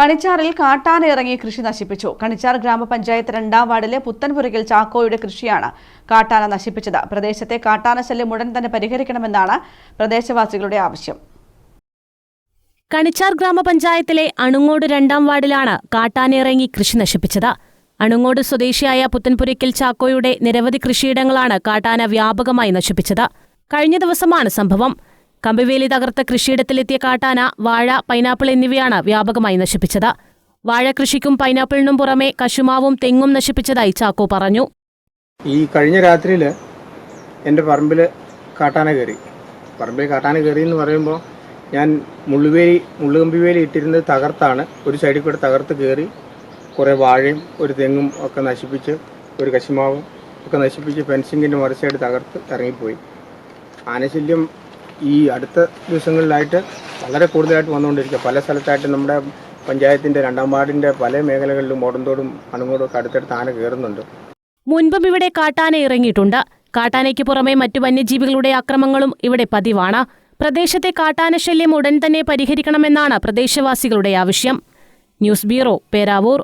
കണിച്ചാറിൽ കാട്ടാന ഇറങ്ങി കൃഷി നശിപ്പിച്ചു. കണിച്ചാർ ഗ്രാമപഞ്ചായത്ത് 2-ാം വാർഡിലെ പുത്തൻപുരയ്ക്കൽ ചാക്കോയുടെ കൃഷിയാണ് കാട്ടാന നശിപ്പിച്ചത്. പ്രദേശത്തെ കാട്ടാന ശല്യം ഉടൻ തന്നെ പരിഹരിക്കണമെന്നാണ് പ്രദേശവാസികളുടെ ആവശ്യം. കണിച്ചാർ ഗ്രാമപഞ്ചായത്തിലെ അണുങ്ങോട് 2-ാം വാർഡിലാണ് കാട്ടാന ഇറങ്ങി കൃഷി നശിപ്പിച്ചത്. അണുങ്ങോട് സ്വദേശിയായ പുത്തൻപുരയ്ക്കൽ ചാക്കോയുടെ നിരവധി കൃഷിയിടങ്ങളാണ് കാട്ടാന വ്യാപകമായി നശിപ്പിച്ചത്. കഴിഞ്ഞ ദിവസമാണ് സംഭവം. കമ്പിവേലി തകർത്ത കൃഷിയിടത്തിലെത്തിയ കാട്ടാന വാഴ, പൈനാപ്പിൾ എന്നിവയാണ് വ്യാപകമായി നശിപ്പിച്ചത്. വാഴ കൃഷിക്കും പൈനാപ്പിളിനും പുറമെ കശുമാവും തെങ്ങും നശിപ്പിച്ചതായി ചാക്കോ പറഞ്ഞു. ഈ കഴിഞ്ഞ രാത്രിയിൽ എൻ്റെ പറമ്പിൽ കാട്ടാന കയറി. എന്ന് പറയുമ്പോൾ ഞാൻ മുള്ളുകമ്പി വേലി ഇട്ടിരുന്നത് തകർത്താണ്. ഒരു സൈഡിൽ കൂടെ തകർത്ത് കയറി കുറേ വാഴയും ഒരു തെങ്ങും ഒക്കെ നശിപ്പിച്ച്, ഒരു കശുമാവും ഒക്കെ നശിപ്പിച്ച് ഫെൻസിങ്ങിൻ്റെ മറുസൈഡ് തകർത്ത് ഇറങ്ങിപ്പോയി. ആനശല്യം ഈ അടുത്ത ദിവസങ്ങളിലായിട്ട് വളരെ കൂടുതലായിട്ട് വന്നുകൊണ്ടിരിക്കുക. പല സ്ഥലത്തായിട്ട് നമ്മുടെ പഞ്ചായത്തിൻ്റെ 2-ാം വാർഡിൻ്റെ പല മേഖലകളിലും ഓടന്തോടും അണുങ്ങോടും ഒക്കെ അടുത്തടുത്ത് ആന കയറുന്നുണ്ട്. മുൻപും ഇവിടെ കാട്ടാന ഇറങ്ങിയിട്ടുണ്ട്. കാട്ടാനയ്ക്ക് പുറമെ മറ്റു വന്യജീവികളുടെ ആക്രമണങ്ങളും ഇവിടെ പതിവാണ്. പ്രദേശത്തെ കാട്ടാന ശല്യം ഉടൻ തന്നെ പരിഹരിക്കണമെന്നാണ് പ്രദേശവാസികളുടെ ആവശ്യം. News bureau, Peravoor.